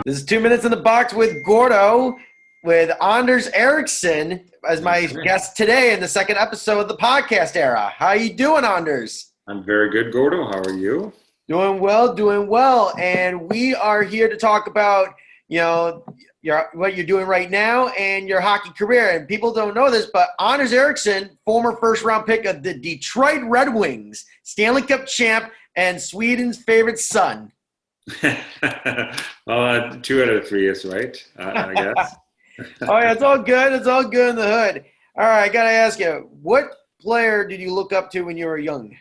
This is 2 Minutes in the Box with Gordo, with Anders Erikkson as my guest today in the second episode of the podcast era. How you doing, Anders? I'm very good, Gordo. How are you? Doing well. And we are here to talk about, what you're doing right now and your hockey career. And people don't know this, but Anders Erikkson, former first-round pick of the Detroit Red Wings, Stanley Cup champ, and Sweden's favorite son. Well, 2 out of 3 is right, I guess. Oh, yeah, it's all good. It's all good in the hood. All right, I got to ask you, what player did you look up to when you were young?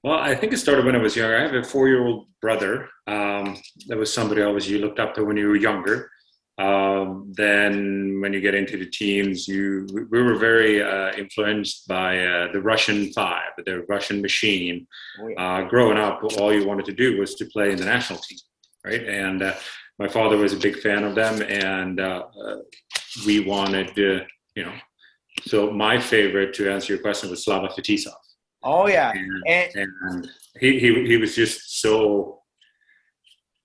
Well, I think it started when I was younger. I have a 4-year-old brother. That was somebody obviously you looked up to when you were younger. Then when you get into the teens, we were very influenced by the Russian Five, the Russian machine. Oh, yeah. Growing up, all you wanted to do was to play in the national team, right? And my father was a big fan of them, and we wanted to, So my favorite, to answer your question, was Slava Fetisov. Oh, yeah. And he was just so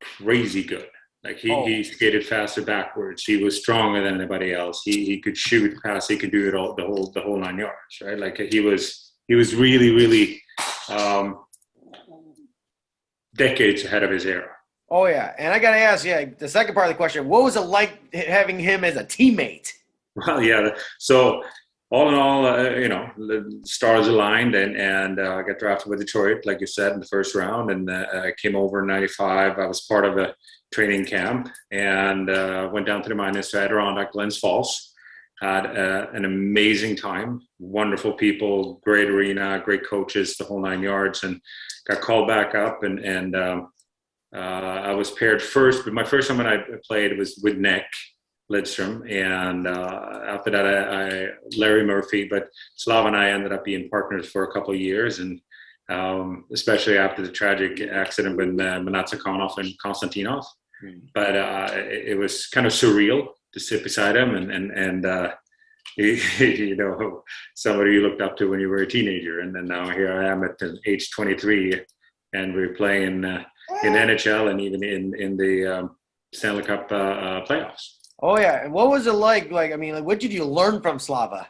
crazy good. Like he skated faster backwards. He was stronger than anybody else. He could shoot, pass. He could do it all, the whole 9 yards, right? Like he was really, really decades ahead of his era. Oh yeah, and I gotta ask, the second part of the question: what was it like having him as a teammate? Well, yeah. So all in all, the stars aligned, and I got drafted with Detroit, like you said, in the first round, and I came over in '95. I was part of a training camp and went down to the miners to Adirondack, Glens Falls. Had an amazing time, wonderful people, great arena, great coaches, the whole 9 yards, and got called back up, and I was paired first, but my first time when I played was with Nick Lidstrom, and after that Larry Murphy, but Slav and I ended up being partners for a couple of years, and especially after the tragic accident with Manatsakonov and Konstantinov. But it was kind of surreal to sit beside him and somebody you looked up to when you were a teenager, and then now here I am at age 23, and we're playing in NHL and even in the Stanley Cup playoffs. Oh yeah, and what was it like? What did you learn from Slava?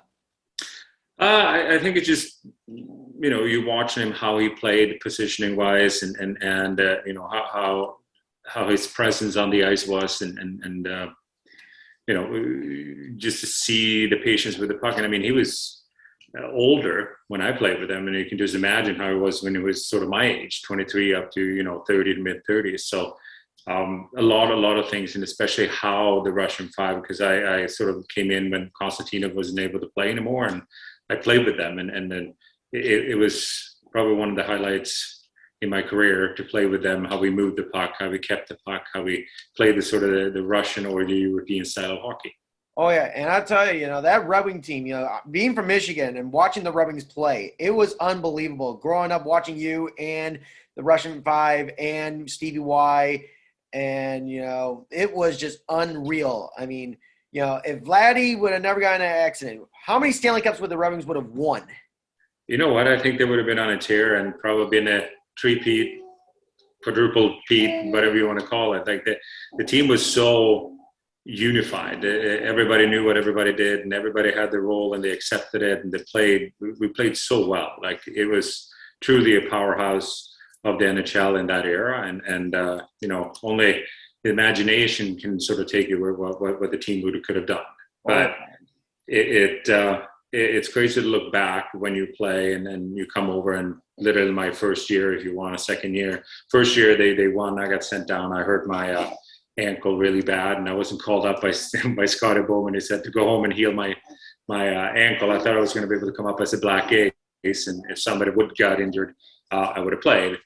I think it's just you watching him, how he played positioning wise, and how his presence on the ice was, and just to see the patience with the puck. And I mean, he was older when I played with him, and you can just imagine how he was when he was sort of my age, 23 up to 30 to mid 30s. So a lot of things, and especially how the Russian Five, because I sort of came in when Konstantinov wasn't able to play anymore, and I played with them, and then it was probably one of the highlights in my career to play with them, how we moved the puck, how we kept the puck, how we played the sort of the Russian or the European style of hockey. Oh yeah, and I'll tell you, that Red Wing team, being from Michigan and watching the Red Wings play, it was unbelievable. Growing up watching you and the Russian Five and Stevie Y, and it was just unreal. I mean, if Vladdy would have never gotten in an accident, how many Stanley Cups would the Red Wings would have won? You know what? I think they would have been on a tear and probably been a three-peat, quadruple-peat, whatever you want to call it. Like the team was so unified. Everybody knew what everybody did, and everybody had their role, and they accepted it, and we played so well. Like it was truly a powerhouse of the NHL in that era, and only the imagination can sort of take you what the team could have done. But it's crazy to look back when you play, and then you come over, and literally my first year, if you want a second year, first year they won, I got sent down. I hurt my ankle really bad, and I wasn't called up by Scotty Bowman. He said to go home and heal my ankle. I thought I was going to be able to come up as a black ace, and if somebody would got injured, I would have played.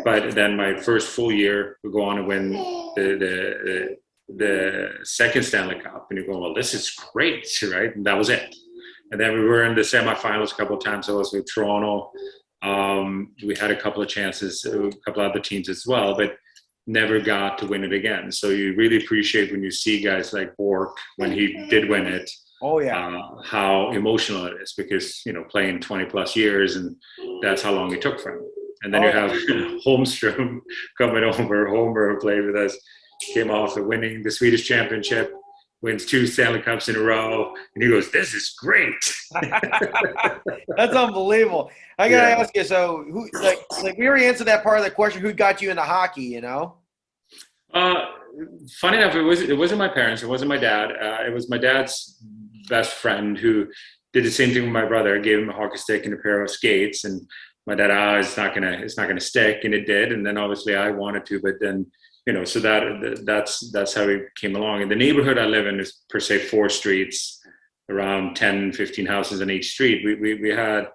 But then my first full year, we go on to win the second Stanley Cup, and you go, well, this is great, right? And that was it. And then we were in the semifinals a couple of times. I was with Toronto. We had a couple of chances, a couple of other teams as well, but never got to win it again. So you really appreciate when you see guys like Bork, when he did win it. Oh yeah. How emotional it is, because playing 20 plus years, and that's how long it took for him. And then you have Holmstrom coming over, Homer, who played with us. came off of winning the Swedish championship, wins 2 Stanley Cups in a row, and he goes, "This is great." That's unbelievable. I gotta ask you. So, who like we already answered that part of the question? Who got you into hockey? You know. Funny enough, it wasn't my parents. It wasn't my dad. It was my dad's best friend who did the same thing with my brother. I gave him a hockey stick and a pair of skates, and my dad, it's not gonna stick, and it did. And then obviously I wanted to, but then so that's how it came along. And the neighborhood I live in is per se 4 streets, around 10, 15 houses on each street. We had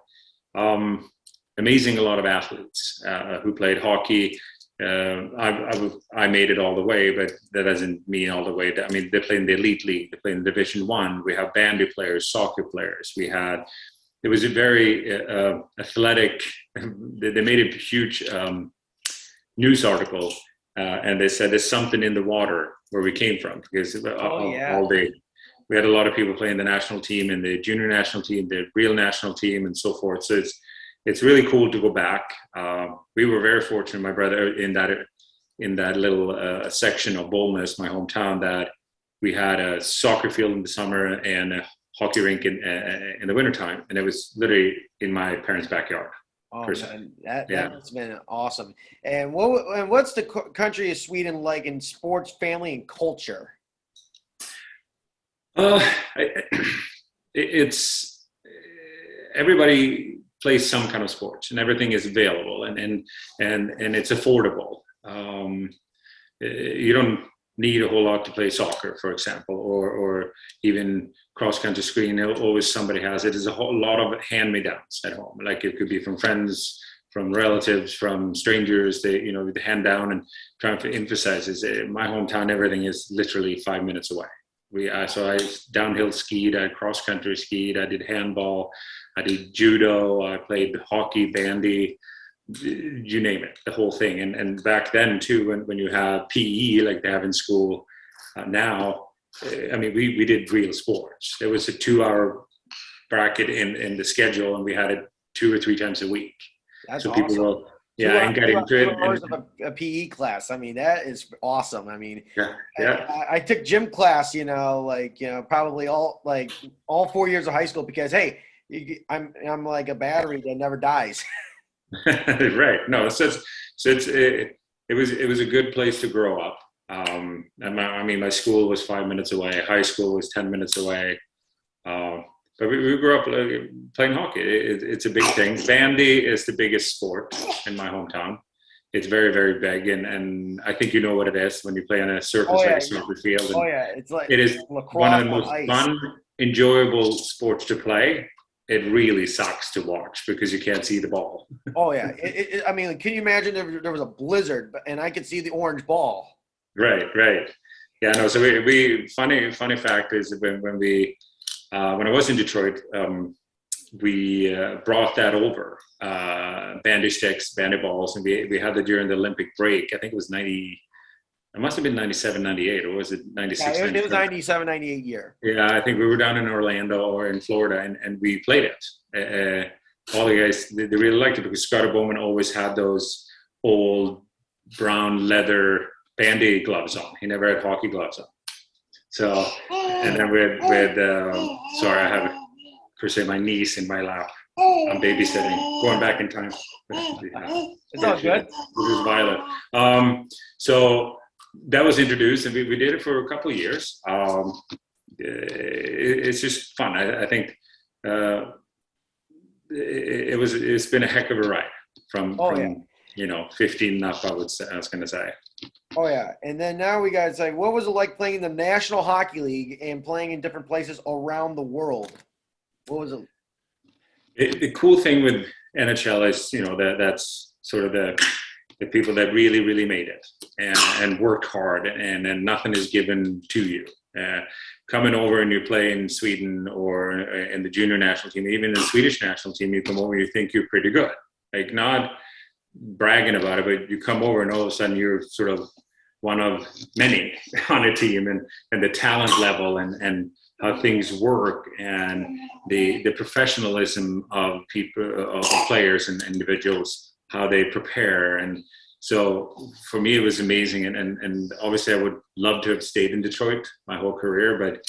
amazing a lot of athletes who played hockey. I made it all the way, but that doesn't mean all the way. I mean, they play in the elite league. They play in Division 1. We have bandy players, soccer players. It was a very athletic. They made a huge news article, and they said there's something in the water where we came from, because all day we had a lot of people playing the national team and the junior national team, the real national team, and so forth. So it's really cool to go back. We were very fortunate, my brother, in that little section of Bollnäs, my hometown, that we had a soccer field in the summer and a hockey rink in the wintertime, and it was literally in my parents' backyard. Oh man, that's been awesome. And what's the country of Sweden like in sports, family, and culture? It's everybody plays some kind of sports, and everything is available, and it's affordable. You don't need a whole lot to play soccer, for example, or even cross-country skiing. Always somebody has it. There's a whole lot of hand-me-downs at home. Like it could be from friends, from relatives, from strangers. They hand down, and trying to emphasize is my hometown. Everything is literally 5 minutes away. So I downhill skied, I cross-country skied, I did handball, I did judo, I played hockey, bandy, you name it, the whole thing. And back then too, when you have PE like they have in school now, I mean, we did real sports. There was a 2-hour bracket in the schedule, and we had it 2 or 3 times a week. That's so awesome. People will, and got into it. 2 hours of a PE class. I mean, that is awesome. I mean, yeah. I took gym class, probably all 4 years of high school, because hey, I'm like a battery that never dies. Right. No, it was a good place to grow up. And my school was 5 minutes away. High school was 10 minutes away. But we grew up playing hockey. It's a big thing. Bandy is the biggest sport in my hometown. It's very, very big, and I think you know what it is when you play on a surface like a soccer field. It's like it is one of the most fun, enjoyable sports to play. It really sucks to watch because you can't see the ball. Oh yeah, I mean, can you imagine if there was a blizzard and I could see the orange ball? Right. Yeah, no. So we funny fact is when I was in Detroit, we brought that over, bandy sticks, bandy balls, and we had it during the Olympic break. I think it was it must have been 97, 98, or was it 96? Yeah, it was 97, 98 year. Yeah, I think we were down in Orlando or in Florida, and we played it. All the guys, they really liked it because Scotty Bowman always had those old brown leather bandy gloves on. He never had hockey gloves on. So, and then we had sorry, I have per se my niece in my lap. I'm babysitting, going back in time. It's all good. This is Violet. So that was introduced, and we did it for a couple of years. It's just fun. I think it's been a heck of a ride from 15 up. I was going to say. Oh yeah, and then now we got to say, what was it like playing in the National Hockey League and playing in different places around the world? What was it? The cool thing with NHL is, that's sort of the people that really, really made it and worked hard, and nothing is given to you. Coming over and you play in Sweden or in the junior national team, even in the Swedish national team, you come over and you think you're pretty good. Like, not bragging about it, but you come over and all of a sudden you're sort of one of many on a team, and the talent level and how things work, and the professionalism of people, of players and individuals, how they prepare. And So for me, it was amazing. And obviously I would love to have stayed in Detroit my whole career, but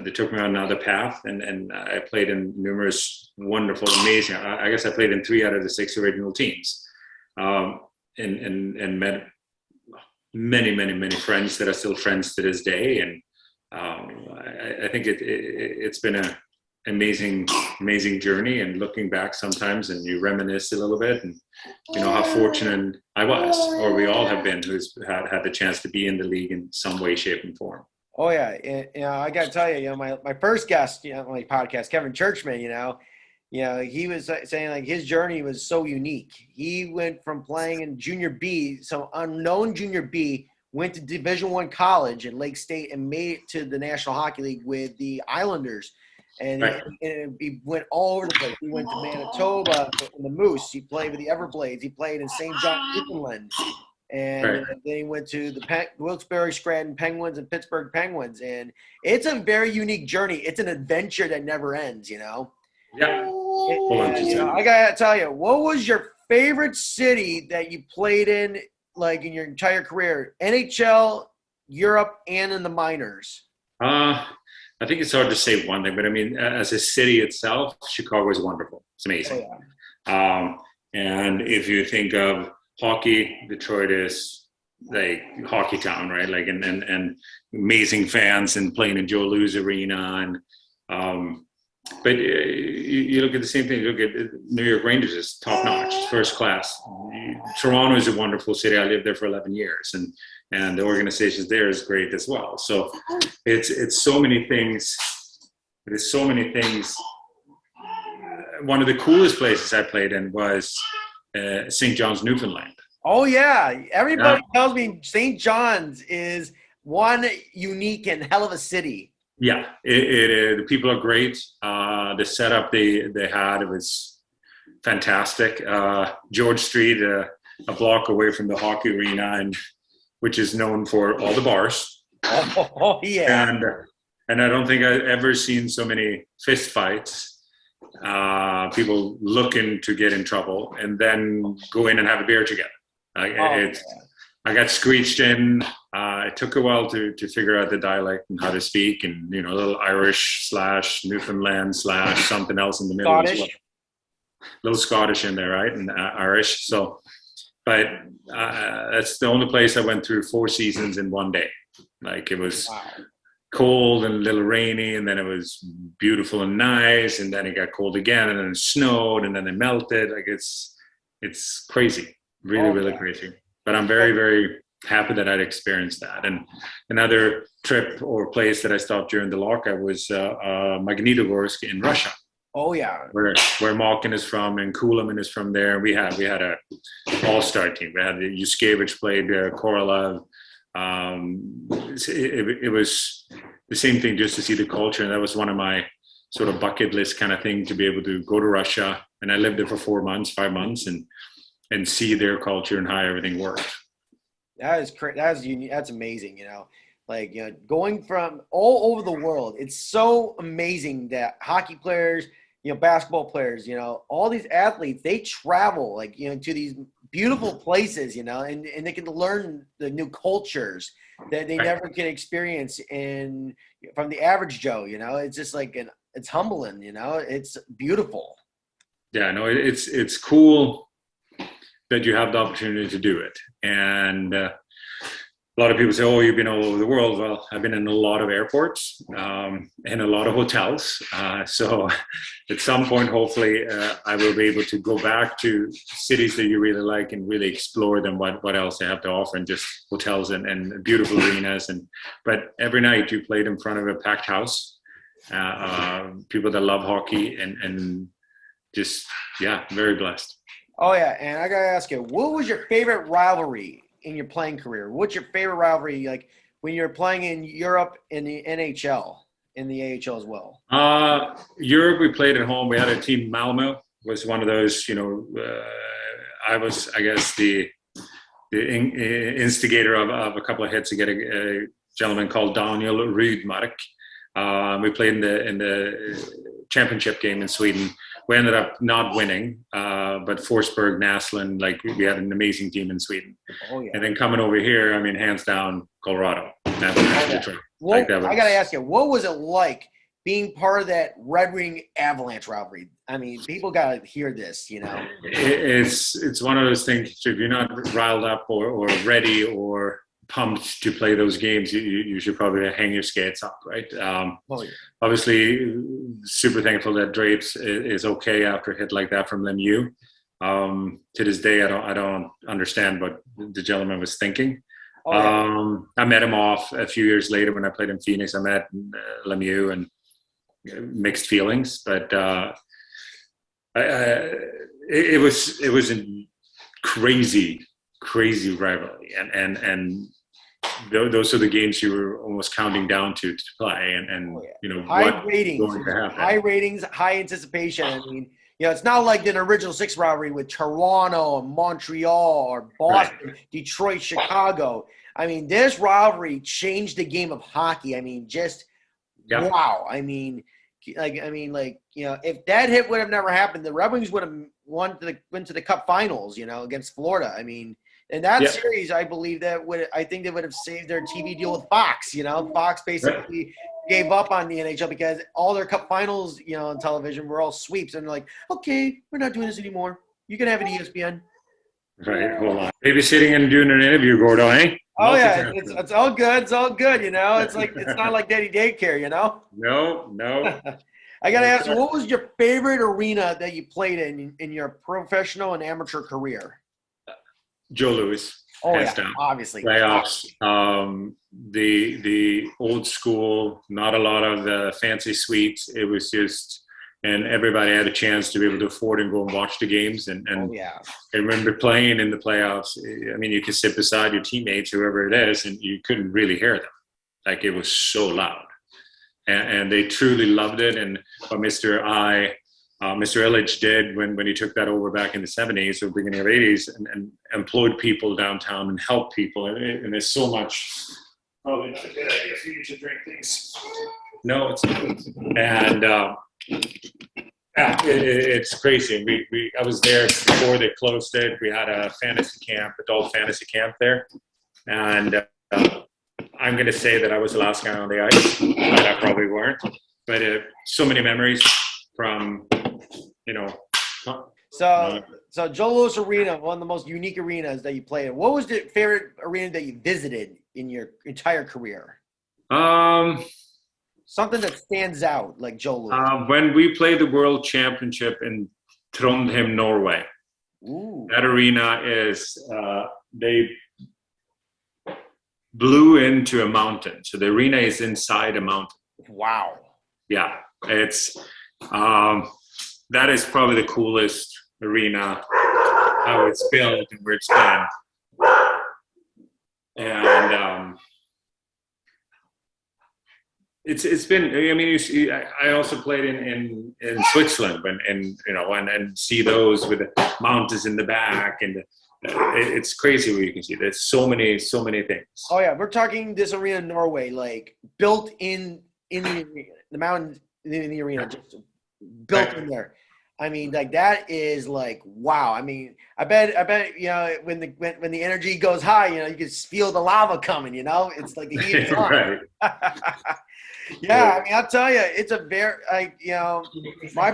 they took me on another path, and I played in numerous wonderful, amazing. I guess I played in 3 out of the 6 original teams, and met many friends that are still friends to this day. And I think it's been an amazing journey. And looking back sometimes, and you reminisce a little bit, and how fortunate I was, or we all have been, who's had the chance to be in the league in some way, shape, and form. Oh yeah, I got to tell you, my first guest, on my podcast, Kevin Churchman, he was saying like his journey was so unique. He went from playing in Junior B, some unknown Junior B, went to Division I college at Lake State and made it to the National Hockey League with the Islanders. And right. he went all over the place. He went to Manitoba in the Moose. He played with the Everblades. He played in St. John, Newfoundland. And right. then he went to the Wilkes-Barre Scranton Penguins and Pittsburgh Penguins. And it's a very unique journey. It's an adventure that never ends, Yeah. I got to tell you, what was your favorite city that you played in, like in your entire career? NHL, Europe, and in the minors? I think it's hard to say one thing, but I mean, as a city itself, Chicago is wonderful. It's amazing. Oh, yeah. And if you think of hockey, Detroit is like hockey town, right? Like, and amazing fans, and playing in Joe Louis Arena. And, but you look at the same thing. You look at New York Rangers is top notch, first class. Toronto is a wonderful city. I lived there for 11 years, and the organization there is great as well. So it's so many things. There's so many things. One of the coolest places I played in was St. John's, Newfoundland. Oh yeah, everybody tells me St. John's is one unique and hell of a city. Yeah, the people are great. The setup they had, it was fantastic. George Street, a block away from the hockey arena, and which is known for all the bars. Oh yeah. And I don't think I've ever seen so many fist fights. People looking to get in trouble and then go in and have a beer together. I got screeched in. It took a while to figure out the dialect and how to speak, and a little Irish / Newfoundland / something else in the middle. Scottish. As well. A little Scottish in there, right? And Irish. So, but that's the only place I went through 4 seasons in one day. Like, it was cold and a little rainy, and then it was beautiful and nice, and then it got cold again, and then it snowed, and then it melted. Like, it's crazy, really crazy. But I'm very, very happy that I'd experienced that. And another trip or place that I stopped during the lockout was Magnitogorsk in Russia. Oh yeah, where Malkin is from, and Kulemin is from there. We had a all-star team. We had Yuskevich played, Korolev. It was the same thing, just to see the culture, and that was one of my sort of bucket list kind of thing, to be able to go to Russia. And I lived there for 5 months, and see their culture and how everything works. That is great. That is unique. That's amazing. Going from all over the world, it's so amazing that hockey players, basketball players, all these athletes, they travel to these beautiful places, and they can learn the new cultures that they never can experience from the average Joe. It's just it's humbling. It's beautiful. Yeah, no, it's cool that you have the opportunity to do it. And a lot of people say, oh, you've been all over the world. Well, I've been in a lot of airports and a lot of hotels. So at some point, hopefully, I will be able to go back to cities that you really like and really explore them, what else they have to offer, and just hotels and beautiful arenas. But every night you played in front of a packed house, people that love hockey, and just, very blessed. Oh, yeah, and I got to ask you, what was your favorite rivalry in your playing career? What's your favorite rivalry, when you're playing in Europe, in the NHL, in the AHL as well? Europe, we played at home. We had a team, Malmo, was one of those, I was, I guess, the instigator of a couple of hits to get a gentleman called Daniel Rydmark. We played in the championship game in Sweden. we ended up not winning, but Forsberg, Naslund, like we had an amazing team in Sweden. Oh yeah. And then coming over here, I mean, hands down, Colorado. Detroit. Well, Like that was, I got to ask you, what was it like being part of that Red Wing Avalanche rivalry? I mean, people got to hear this, you know. It's one of those things. If you're not riled up or ready or pumped to play those games, you should probably hang your skates up, right? Yeah. Obviously, super thankful that Drapes is okay after a hit like that from Lemieux. To this day, I don't understand what the gentleman was thinking. Oh, yeah. I met him off a few years later when I played in Phoenix. I met Lemieux and mixed feelings, but it was a crazy rivalry, and those are the games you were almost counting down to play, and you know, high ratings, high anticipation. I mean, you know, it's not like the original six rivalry with Toronto, Montreal, or Boston, right. Detroit, Chicago. I mean, this rivalry changed the game of hockey. I mean, just wow. I mean, you know, if that hit would have never happened, the Red Wings would have went to the Cup Finals, you know, against Florida. I mean, in that series, I believe I think they would have saved their TV deal with Fox. You know, Fox basically gave up on the NHL because all their Cup Finals, you know, on television were all sweeps, and they're like, okay, we're not doing this anymore. You can have an ESPN. Right, hold on. Maybe sitting and doing an interview, Gordo, eh? Oh yeah, it's all good. It's all good, you know. It's like it's not like daddy daycare, you know. No. I gotta ask you, what was your favorite arena that you played in your professional and amateur career? Joe Louis. Oh yeah, down. Obviously. Playoffs. The old school, not a lot of the fancy suites. It was just, and everybody had a chance to be able to afford and go and watch the games. And I remember playing in the playoffs. I mean, you could sit beside your teammates, whoever it is, and you couldn't really hear them. Like, it was so loud. And they truly loved it. And what Mr. Illich did when he took that over back in the 70s or beginning of 80s and employed people downtown and helped people. And there's so much, probably not a good idea for you to drink things. No, it's not. And it's crazy. I was there before they closed it. We had a fantasy camp, adult fantasy camp there. And I'm going to say that I was the last guy on the ice, but I probably weren't. But so many memories from, you know. So Joe Louis Arena, one of the most unique arenas that you played in. What was the favorite arena that you visited in your entire career? Something that stands out, like Joe Louis. When we played the World Championship in Trondheim, Norway. Ooh. That arena is, they blew into a mountain. So the arena is inside a mountain. Wow. Yeah, it's that is probably the coolest arena, how it's built and where it's been. And it's been, I mean, you see, I also played in Switzerland and see those with the mountains in the back, and it's crazy what you can see. There's so many things. Oh yeah, we're talking this arena in Norway, like built in the arena, the mountain in the arena, just built in there. I mean, like, that is like, wow. I mean, I bet, you know, when the energy goes high, you know, you can feel the lava coming, you know, it's like the heat is on. Right. Yeah. I mean, I'll tell you, it's a very, like, you know, my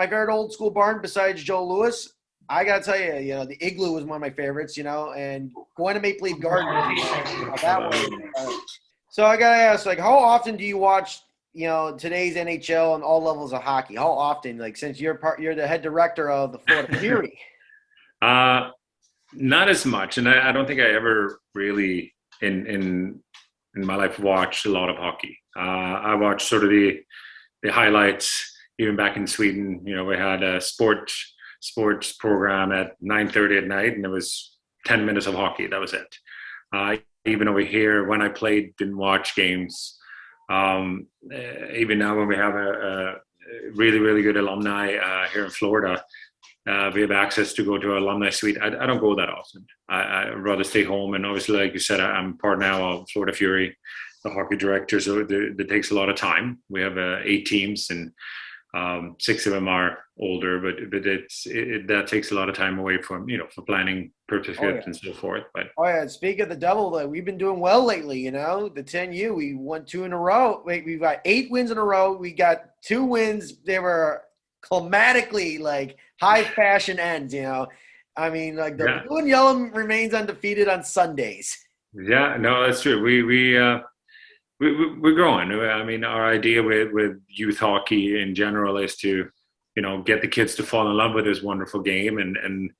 very old school barn besides Joe Louis, I got to tell you, you know, the Igloo was one of my favorites, you know, and going to Maple Leaf Gardens, that one. So I got to ask, like, how often do you watch, you know, today's NHL and all levels of hockey? How often, like, since you're the head director of the Florida Fury? Not as much, and I don't think I ever really in my life watched a lot of hockey. I watched sort of the highlights. Even back in Sweden, you know, we had a sports program at 9:30 at night, and it was 10 minutes of hockey. That was it. Even over here, when I played, didn't watch games. Even now, when we have a really, really good alumni here in Florida, we have access to go to an alumni suite. I don't go that often. I'd rather stay home. And obviously, like you said, I'm part now of Florida Fury, the hockey director, so that takes a lot of time. We have 8 teams, and 6 of them are older, but that takes a lot of time away from, for planning purposes Oh yeah. and so forth. But Oh yeah. Speak of the double, we've been doing well lately. The 10U, we won 2 in a row. Wait, we've got 8 wins in a row. We got 2 wins. They were climatically high fashion ends. I mean, the blue and yellow remains undefeated on Sundays. Yeah, no, that's true. We're growing. I mean, our idea with youth hockey in general is to, get the kids to fall in love with this wonderful game, and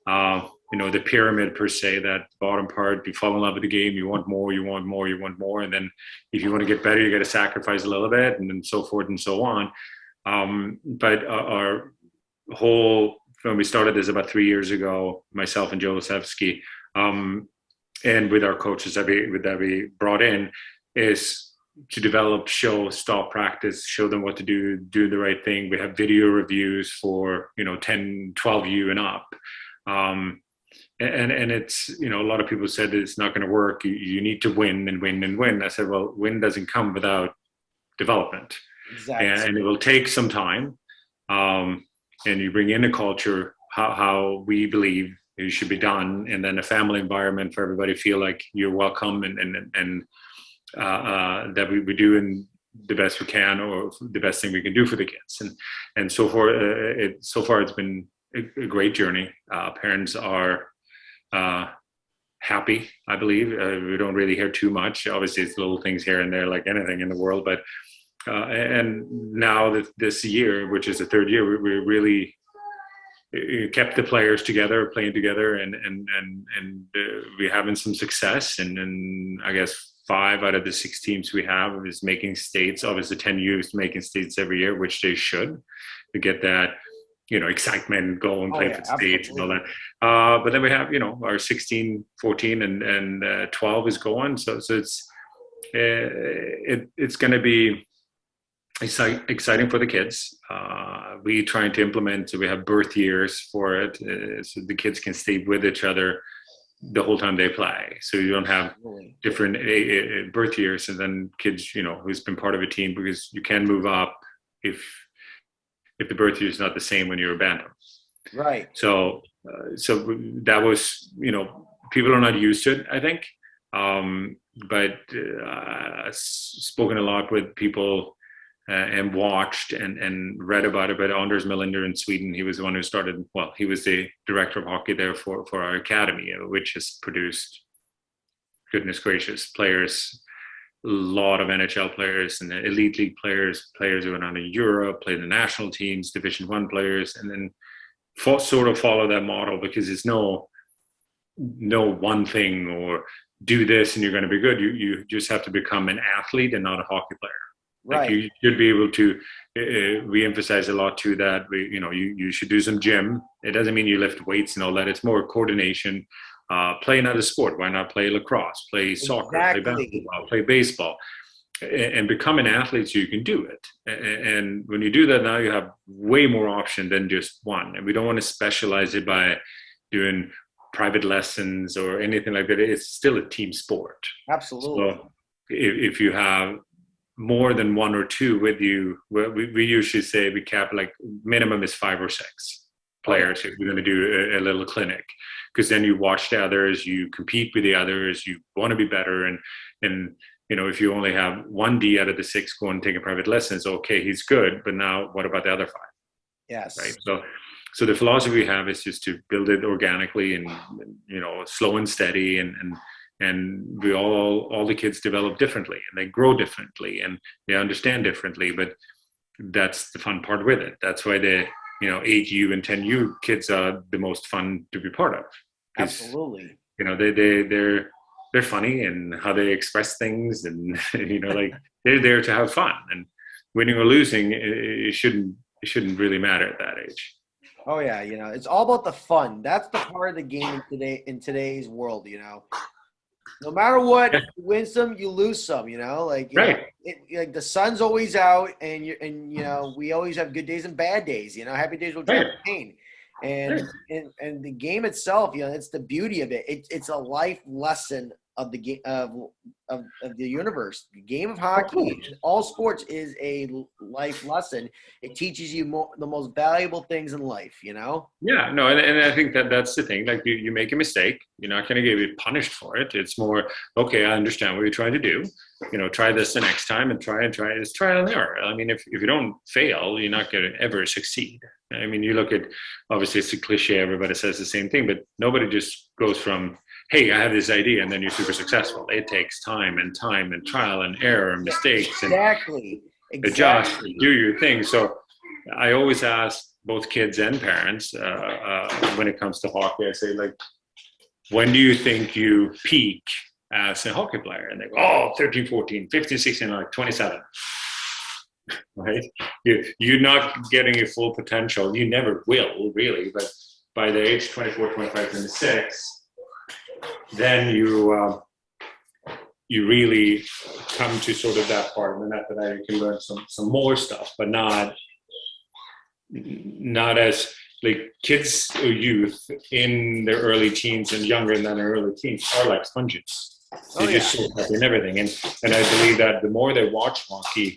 the pyramid per se, that bottom part, you fall in love with the game, you want more, you want more, you want more, and then if you want to get better, you got to sacrifice a little bit, and then so forth and so on. But our whole, when we started this about 3 years ago, myself and Joe Lesevsky, and with our coaches that we brought in, is to develop, show, stop practice, show them what to do the right thing. We have video reviews for 10, 12U and up, and it's a lot of people said that it's not going to work. You need to win and win and win. I said, well, win doesn't come without development. Exactly. And it will take some time. And you bring in a culture, how we believe it should be done, and then a family environment for everybody feel like you're welcome, and that we do in the best we can, or the best thing we can do for the kids. And so far it's been a great journey. Parents are happy, I believe. We don't really hear too much. Obviously, it's little things here and there, like anything in the world. But and now this year, which is the 3rd year, we really kept the players together, playing together, and we're having some success. And I guess 5 out of the 6 teams we have is making states. Obviously, 10U is making states every year, which they should, to get that excitement, go and play for states and all that. But then we have our 16, 14, and 12 is going. So it's going to be exciting for the kids. We trying to implement, so we have birth years for it, so the kids can stay with each other the whole time they play. So you don't have different birth years, and then kids, who's been part of a team, because you can move up if the birth year is not the same when you're a bantam. Right. So that was, people are not used to it, I think. But I've spoken a lot with people and watched and read about it. But Anders Melinder in Sweden, he was the one who started, he was the director of hockey there for our academy, which has produced, goodness gracious, players, a lot of NHL players and elite league players who went on to Europe, played in the national teams, Division I players, and then sort of follow that model, because it's no one thing or do this and you're going to be good. You just have to become an athlete and not a hockey player. Right. Like you should be able to, we emphasize a lot too that you should do some gym. It doesn't mean you lift weights and all that. It's more coordination. Play another sport. Why not play lacrosse, play soccer, play basketball, play baseball, and become an athlete so you can do it. And when you do that, now you have way more option than just one. And we don't want to specialize it by doing private lessons or anything like that. It's still a team sport. Absolutely. So if you have more than 1 or 2 with you, we usually say we cap like minimum is 5 or 6 players if we're going to do a little clinic, because then you watch the others, you compete with the others, you want to be better, and if you only have 1 D out of the 6 going and taking private lessons, okay, he's good, but now what about the other 5? Yes. Right. So the philosophy we have is just to build it organically and slow and steady, and we all the kids develop differently and they grow differently and they understand differently, but that's the fun part with it. That's why the 8U and 10U kids are the most fun to be part of. Absolutely. They're funny and how they express things, and like they're there to have fun, and winning or losing, it shouldn't really matter at that age. Oh yeah, it's all about the fun. That's the part of the game in today's world. No matter what, you win some, you lose some. Right. Like the sun's always out, and we always have good days and bad days. Happy days will drive pain, and the game itself, it's the beauty of it. It's a life lesson of the game of the universe. The game of hockey, all sports, is a life lesson. It teaches you the most valuable things in life. You know. Yeah, no, and I think that's the thing. Like you make a mistake, you're not going to get punished for it. It's more, okay, I understand what you're trying to do. Try this the next time and try. It's trial and error. I mean, if you don't fail, you're not going to ever succeed. I mean, you look at, obviously it's a cliche, everybody says the same thing, but nobody just goes from, hey, I have this idea, and then you're super successful. It takes time and trial and error and mistakes and adjust and do your thing. So I always ask both kids and parents when it comes to hockey, I say, like, when do you think you peak as a hockey player? And they go, 13, 14, 15, 16, like 27. Right? You're not getting your full potential. You never will, really. But by the age 24, 25, 26, then you really come to sort of that part. And after that, you can learn some more stuff, but not as, like, kids or youth in their early teens and younger than their early teens are like sponges. They just soak up in everything. And I believe that the more they watch hockey,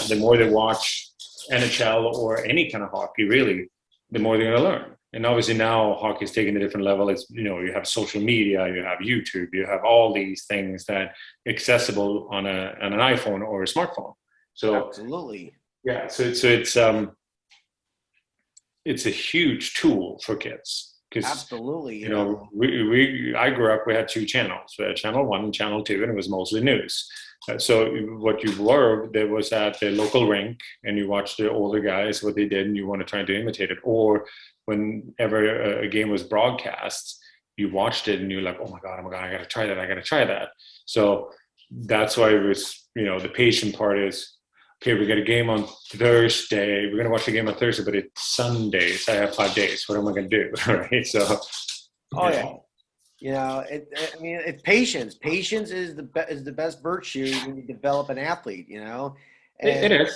the more they watch NHL or any kind of hockey, really, the more they're going to learn. And obviously now hockey is taking a different level. It's, you have social media, you have YouTube, you have all these things that accessible on an iPhone or a smartphone. So absolutely. Yeah. So it's a huge tool for kids. Absolutely. I grew up, we had two channels. We had channel 1 and channel 2, and it was mostly news. So what you were, there was at the local rink, and you watched the older guys, what they did, and you want to try to imitate it. Or whenever a game was broadcast, you watched it and you're like, oh my God, I got to try that. So that's why it was, the patient part is, okay, we got a game on Thursday. We're going to watch the game on Thursday, but it's Sunday, so I have 5 days. What am I going to do? Right? So, it's patience. Patience is the best virtue when you develop an athlete. It is,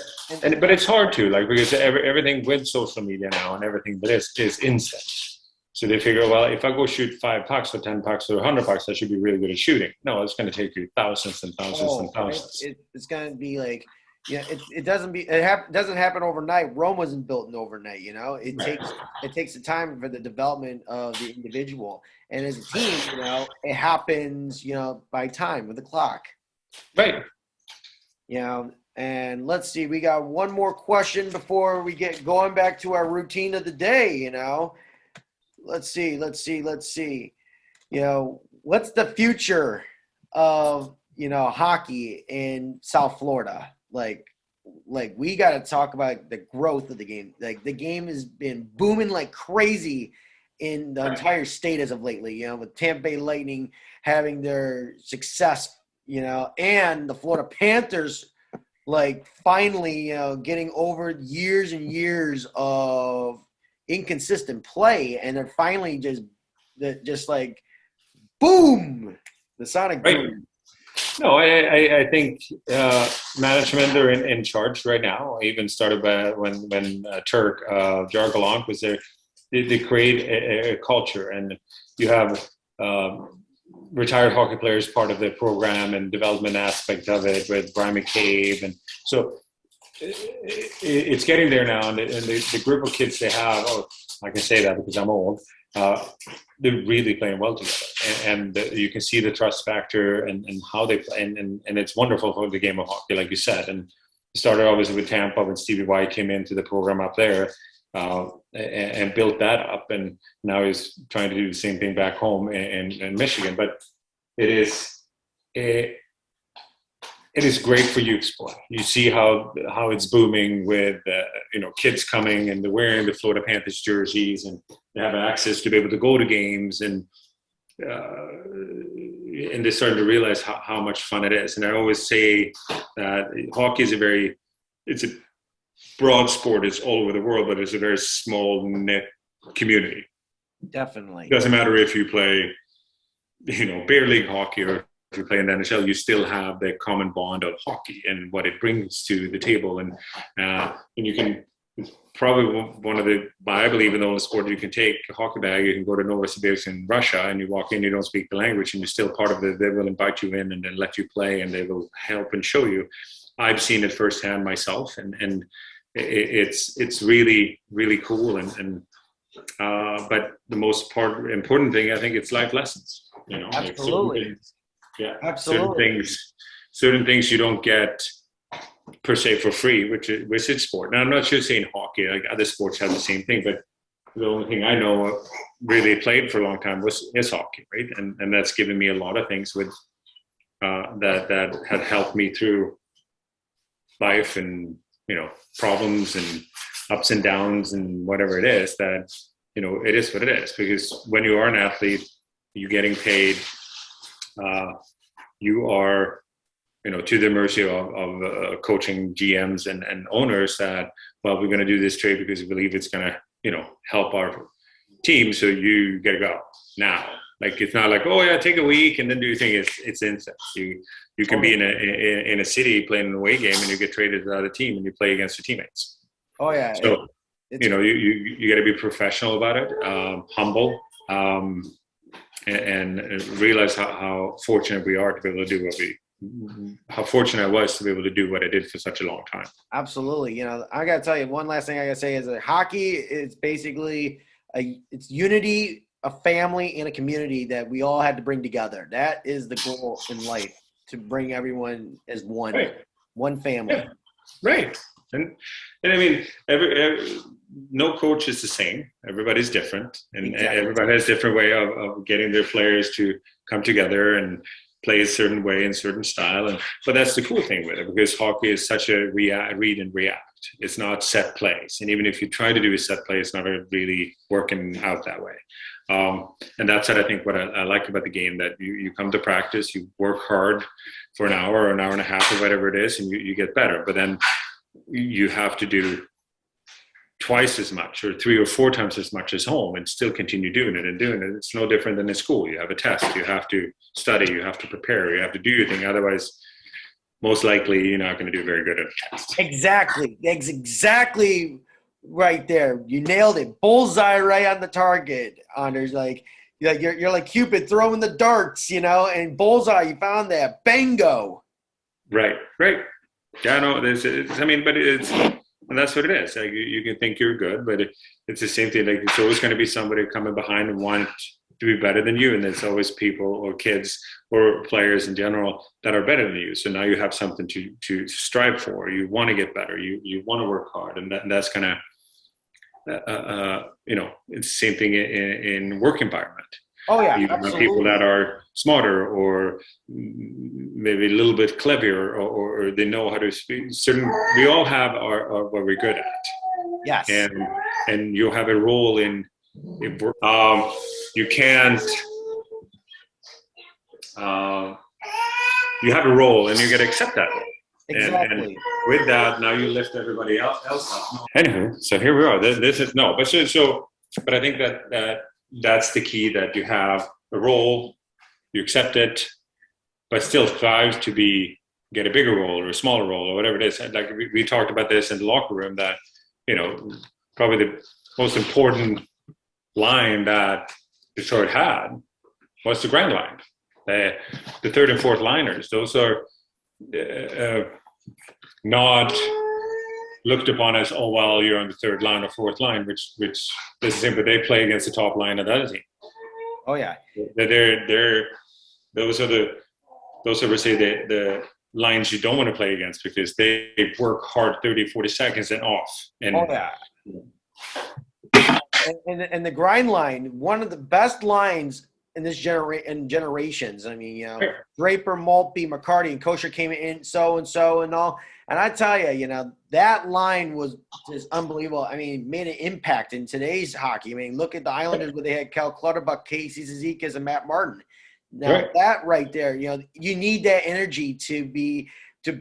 but it's hard to, like, because everything with social media now and everything that is instant. So they figure, well, if I go shoot 5 pucks or 10 pucks or 100 pucks, I should be really good at shooting. No, it's going to take you thousands and thousands and thousands. It's going to be like. Yeah, it doesn't happen overnight. Rome wasn't built in overnight. It takes the time for the development of the individual, and as a team, it happens, by time with the clock. Right. And let's see, we got one more question before we get going back to our routine of the day. Let's see. What's the future of hockey in South Florida? Like we got to talk about the growth of the game. Like, the game has been booming like crazy in the entire state as of lately, with Tampa Bay Lightning having their success, and the Florida Panthers, like, finally, getting over years and years of inconsistent play. And they're finally just like, boom, the sonic boom. No, I think management are in charge right now. I even started by when Turk Jargalant was there. They create a culture, and you have retired hockey players part of the program and development aspect of it with Brian McCabe, and so it's getting there now. And the group of kids they have, I can say that because I'm old. They're really playing well together, and you can see the trust factor and how they play, and it's wonderful for the game of hockey, like you said. And it started obviously with Tampa when Stevie Y came into the program up there and built that up, and now he's trying to do the same thing back home in Michigan. But it is great for youth sport. You see how it's booming with kids coming and they're wearing the Florida Panthers jerseys, and they have access to be able to go to games, and they're starting to realize how much fun it is. And I always say that hockey is it's a broad sport. It's all over the world, but it's a very small knit community. Definitely. It doesn't matter if you play, beer league hockey or if you play in the NHL, you still have the common bond of hockey and what it brings to the table. And you can probably one of the, I believe, in the only sport you can take a hockey bag. You can go to Novosibirsk in Russia and you walk in, you don't speak the language, and you're still part of it. They will invite you in and then let you play, and they will help and show you. I've seen it firsthand myself, and it's really, really cool. But the most important thing, I think, it's life lessons. Absolutely. Like yeah, Absolutely. certain things you don't get per se for free, which is sport. Now, I'm not just saying hockey, like other sports have the same thing, but the only thing I know of really played for a long time is hockey, right? And that's given me a lot of things with that have helped me through life and, problems and ups and downs and whatever it is, that, it is what it is. Because when you are an athlete, you're getting paid, you are, to the mercy of coaching GMs and owners that, well, we're going to do this trade because we believe it's going to, help our team. So you got to go now. Like, it's not like, oh yeah, take a week and then do your thing. It's instant. You can be in a city playing an away game and you get traded to the other team and you play against your teammates. Oh yeah. So, you got to be professional about it, humble, and realize how fortunate we are to be able to do how fortunate I was to be able to do what I did for such a long time. Absolutely. I got to tell you, one last thing I got to say is that hockey is basically it's unity, a family, and a community that we all had to bring together. That is the goal in life, to bring everyone as one, right. One family. Yeah. Right. And I mean, no coach is the same. Everybody's different, and exactly. Everybody has a different way of getting their players to come together and play a certain way and certain style. But that's the cool thing with it, because hockey is such a read and react. It's not set plays. And even if you try to do a set play, it's not really working out that way. And that's what I think what I like about the game, that you come to practice, you work hard for an hour or an hour and a half or whatever it is, and you get better. But then you have to do twice as much or 3 or 4 times as much as home and still continue doing it. It's no different than in school. You have a test, you have to study, you have to prepare, you have to do your thing. Otherwise, most likely you're not going to do very good at a test. Exactly. That's exactly right there. You nailed it. Bullseye right on the target, Anders. You're like Cupid throwing the darts, and bullseye, you found that. Bingo. Right. Yeah, no, and that's what it is. Like, you can think you're good, but it's the same thing. Like, it's always going to be somebody coming behind and want to be better than you. And there's always people or kids or players in general that are better than you. So now you have something to strive for. You want to get better. You want to work hard. And that's kind of, it's the same thing in work environment. Oh yeah, you have people that are smarter or maybe a little bit clever, or they know how to speak. We all have our what we're good at. Yes. And you have a role in work. You can't. You have a role, and you got to accept that role. Exactly. And with that, now you lift everybody else up. Anyway, so here we are. This is no, but I think that's the key, that you have a role, you accept it, but still strive to get a bigger role or a smaller role or whatever it is. Like we talked about this in the locker room, that, probably the most important line that Detroit had was the grand line. The third and fourth liners, those are not looked upon as, oh, well, you're on the third line or fourth line, which is the same, but they play against the top line of the other team. Oh yeah. Those are the lines you don't want to play against, because they work hard 30, 40 seconds and off. And, oh yeah. And the grind line, one of the best lines in this generations. I mean, Draper, Maltby, McCarty, and Kosher came in so and all. And I tell you, that line was just unbelievable. I mean, made an impact in today's hockey. I mean, look at the Islanders where they had Cal Clutterbuck, Casey Zizekas, and Matt Martin. Now that right there, you need that energy to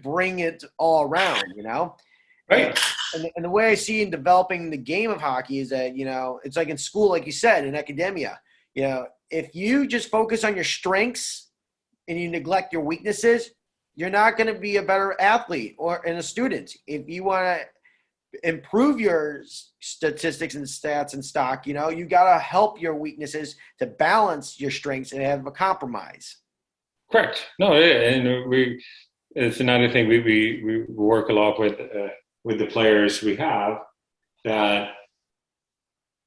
bring it all around, Right. And the way I see in developing the game of hockey is that, it's like in school, like you said, in academia, if you just focus on your strengths and you neglect your weaknesses, you're not going to be a better athlete and a student. If you want to improve your statistics and stats and stock, you got to help your weaknesses to balance your strengths and have a compromise. Correct. No, and it's another thing we work a lot with the players we have that,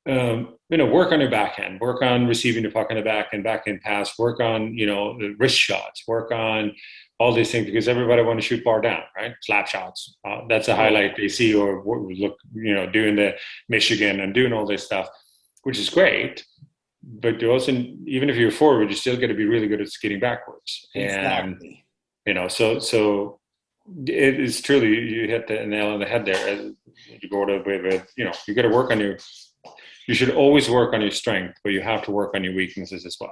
work on your backhand, work on receiving the puck in the backhand pass, work on, the wrist shots, work on all these things, because everybody want to shoot bar down, right? Slap shots. That's a highlight they see, or look, doing the Michigan and doing all this stuff, which is great. But you also, even if you're forward, you still got to be really good at skating backwards. Exactly. And, so it is truly, you hit the nail on the head there. You go to, you got to work on you should always work on your strength, but you have to work on your weaknesses as well.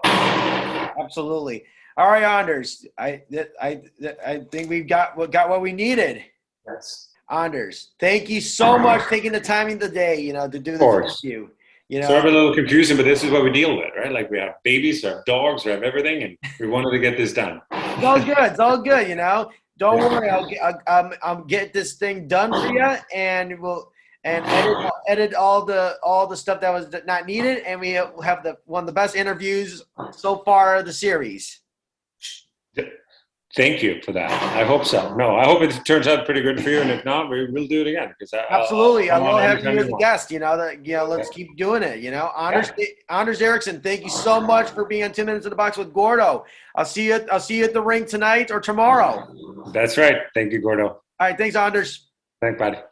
Absolutely. All right, Anders. I think we've got what we needed. Yes. Anders, thank you so much for taking the time of the day, to do this interview. Sorry, a little confusing, but this is what we deal with, right? Like, we have babies, we have dogs, we have everything, and we wanted to get this done. It's all good. It's all good. Don't worry. I'll get this thing done for you, and we'll edit all the stuff that was not needed, and we have one of the best interviews so far of the series. Thank you for that. I hope so. No, I hope it turns out pretty good for you, and if not, we'll do it again. Absolutely, I love having you as a guest. Let's keep doing it. Anders Erikkson, thank you so much for being on 2 Minutes in the Box with Gordo. I'll see you at the rink tonight or tomorrow. That's right. Thank you, Gordo. All right, thanks, Anders. Thanks, buddy.